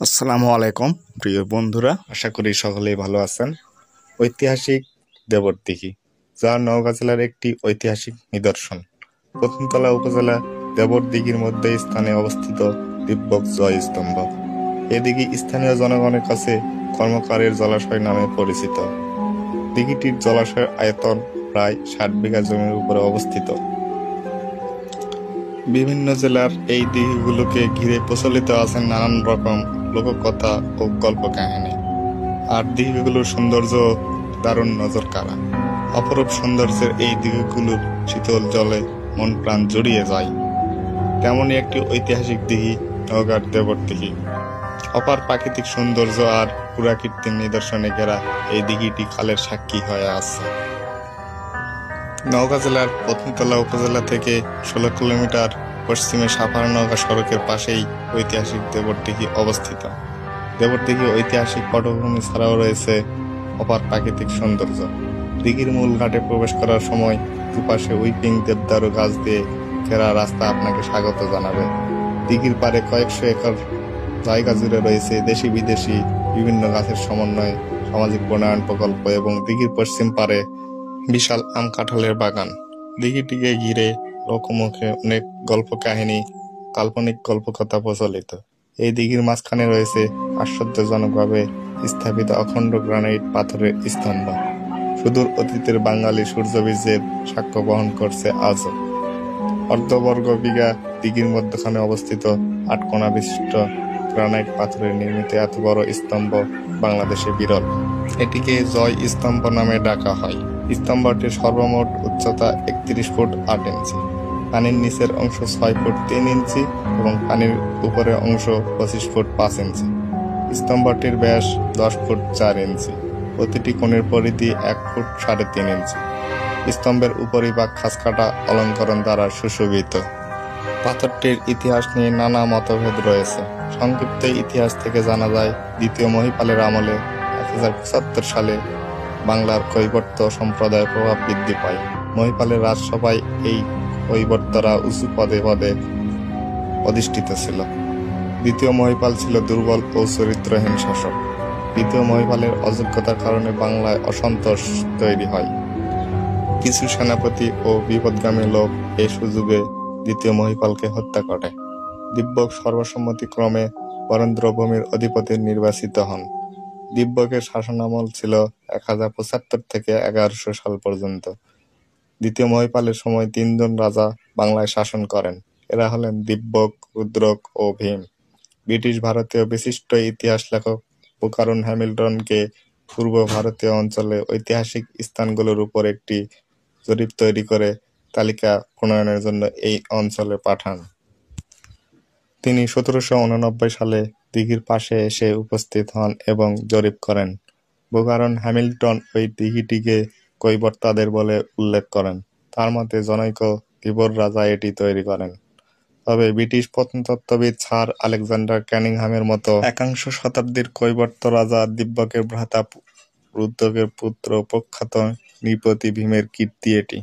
আসসালামু আলাইকুম প্রিয় বন্ধুরা, আশা করি সকলেই ভালো আছেন। ঐতিহাসিক দেবরদিঘি, যা নওগাঁ জেলার একটি ঐতিহাসিক নিদর্শন। প্রথমতলা উপজেলা দেবরদিঘির মধ্যে স্থানে অবস্থিত দিব্যক জয় স্তম্ভ। এ দিঘি স্থানীয় জনগণের কাছে কর্মকারের জলাশয় নামে পরিচিত। দিঘিটির জলাশয়ের আয়তন প্রায় 60 বিঘা জমির উপরে অবস্থিত। বিভিন্ন জেলার এই দিঘিগুলোকে ঘিরে প্রচলিত আছে নানান রকম লোককথা ও কল্পকাহিনী। আর দিঘিগুলোর সৌন্দর্য দারুণ নজর কাড়া। অপরূপ সৌন্দর্যের এই দিঘিগুলোর শীতল জলে মন প্রাণ জড়িয়ে যায়। তেমনই একটি ঐতিহাসিক দিঘি নওগাঁর দেবরদিঘি। অপার প্রাকৃতিক সৌন্দর্য আর পুরাকীর্তির নিদর্শনে ঘেরা এই দিঘিটি খালের সাক্ষী হয়ে আছে। নওগাঁ জেলার প্রথমতলা উপজেলা থেকে 16 কিলোমিটার পশ্চিমে সাভার-নওগাঁ সড়কের পাশেই ঐতিহাসিক দেবরদিঘি অবস্থিত। দেবরদিঘি ঐতিহাসিক পটভূমি ছাড়াও রয়েছে অপার প্রাকৃতিক সৌন্দর্য। দিঘির মূল ঘাটে প্রবেশ করার সময় দুপাশে উইপিং দেবদারু গাছ দিয়ে ঘেরা রাস্তা আপনাকে স্বাগত জানাবে। দিঘির পাড়ে কয়েকশো একর জায়গা জুড়ে রয়েছে দেশি বিদেশি বিভিন্ন গাছের সমন্বয়ে সামাজিক বনায়ন প্রকল্প এবং দিঘির পশ্চিম পাড়ে বিশাল আম কাঁঠালের বাগান। দিঘিটিকে ঘিরে লোকমুখে অনেক গল্প কাহিনী, কাল্পনিক গল্পকথা প্রচলিত। এই দিঘির মাঝখানে রয়েছে আশ্চর্যজনকভাবে স্থাপিত অখণ্ড গ্রানাইট পাথরের স্তম্ভ। সুদূর অতীতের বাঙালি সূর্যবীর্যের সাক্ষ্য বহন করছে আজও। অর্ধবর্গ বিঘা দিঘির মধ্যখানে অবস্থিত 8 কোণা বিশিষ্ট গ্রানাইট পাথরের নির্মিত এত বড় স্তম্ভ বাংলাদেশে বিরল। এটিকে জয় স্তম্ভ নামে ডাকা হয়। স্তম্ভটির সর্বমোট উচ্চতা 31 ফুট 8 ইঞ্চি। পানির নিচের অংশ 6 ফুট 3 ইঞ্চি এবং পানির উপরের অংশ 25 ফুট 5 ইঞ্চি। স্তম্ভটির ব্যাস 10 ফুট 4 ইঞ্চি। প্রতিটি কোণের পরিধি 1 ফুট 3.5 ইঞ্চি। স্তম্ভের উপরিভাগ খাঁজকাটা অলঙ্করণ দ্বারা সুশোভিত। পাথরটির ইতিহাস নিয়ে নানা মতভেদ রয়েছে। সংক্ষিপ্ত ইতিহাস থেকে জানা যায়, দ্বিতীয় মহিপালের আমলে 1075 সালে বাংলার কৈবর্ত সম্প্রদায়ের প্রভাব বৃদ্ধি পায়। মহিপালের রাজসভায় এই কৈবর্তরা উঁচু পদে পদে অধিষ্ঠিত ছিল। দ্বিতীয় মহিপাল ছিল দুর্বল ও চরিত্রহীন শাসক। দ্বিতীয় মহিপালের অযোগ্যতার কারণে বাংলায় অসন্তোষ তৈরি হয়। কিছু সেনাপতি ও বিপদগামী লোক এই সুযোগে দ্বিতীয় মহিপালকে হত্যা করে। দিব্যক সর্বসম্মতিক্রমে বরেন্দ্রভূমির অধিপতি নির্বাচিত হন। দিব্যকের শাসনামল ছিল 1075 থেকে 1100 সাল পর্যন্ত। দ্বিতীয় মহিপালের সময় 3 জন রাজা বাংলায় শাসন করেন। এরা হলেন দিব্যক, রুদ্রক ও ভীম। ব্রিটিশ ভারতীয় বিশিষ্ট ইতিহাস লেখক বুকারুন হ্যামিল্টনকে পূর্ব ভারতীয় অঞ্চলে ঐতিহাসিক স্থানগুলোর উপর একটি জরিপ তৈরি করে তালিকা প্রণয়নের জন্য এই অঞ্চলে পাঠান। তিনি 1789 সালে দিঘির পাশে এসে উপস্থিত হন এবং জরিপ করেন। বুকারুন হ্যামিল্টন ওই দিঘিটিকে কৈবর্তাদের বলে উল্লেখ করেন। তার মতে জনৈক ধীবর রাজা এটি তৈরি করেন। তবে ব্রিটিশ প্রত্নতত্ত্ববিদ স্যার আলেকজান্ডার ক্যানিংহামের মতো একাংশ শতাব্দীর কৈবর্ত রাজা দিব্যকের ভ্রাতা রুদ্রকের পুত্র প্রখ্যাত নৃপতি ভীমের কীর্তি এটি।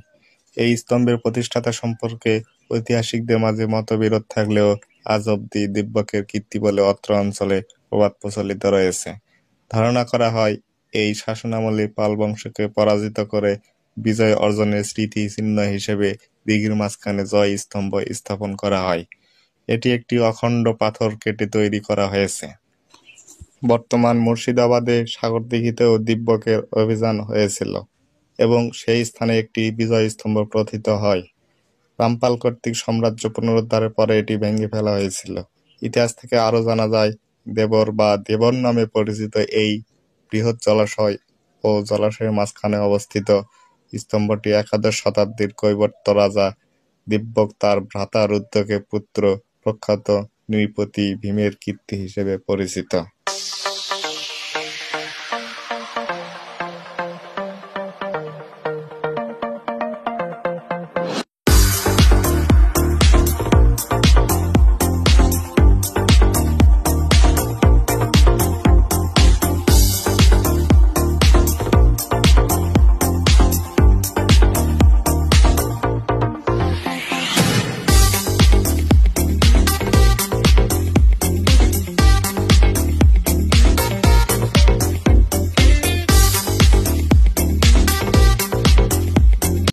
এই স্তম্ভের প্রতিষ্ঠাতা সম্পর্কে ঐতিহাসিকদের মাঝে মতবিরোধ থাকলেও আজ অবধি দিব্যকের কীর্তি বলে অত্র অঞ্চলে প্রবাদ প্রচলিত রয়েছে। ধারণা করা হয়, এই শাসনামলে পাল বংশকে পরাজিত করে বিজয় অর্জনের স্মৃতি চিহ্ন হিসেবে দিঘির মাঝখানে জয় স্তম্ভ স্থাপন করা হয়। এটি একটি অখণ্ড পাথর কেটে তৈরি করা হয়েছে। বর্তমান মুর্শিদাবাদে সাগরদিঘিতেও দিব্যকের অভিযান হয়েছিল এবং সেই স্থানে একটি বিজয় স্তম্ভ প্রথিত হয়। রামপাল কর্তৃক সাম্রাজ্য পুনরুদ্ধারের পরে এটি ভেঙে ফেলা হয়েছিল। ইতিহাস থেকে আরও জানা যায়, দেবর বা দেবর নামে পরিচিত এই বৃহৎ জলাশয় ও জলাশয়ের মাঝখানে অবস্থিত স্তম্ভটি 11 শতাব্দীর কৈবর্ত রাজা দিব্যক তার ভ্রাতা রুদ্রকের পুত্র প্রখ্যাত নৃপতি ভীমের কীর্তি হিসেবে পরিচিত।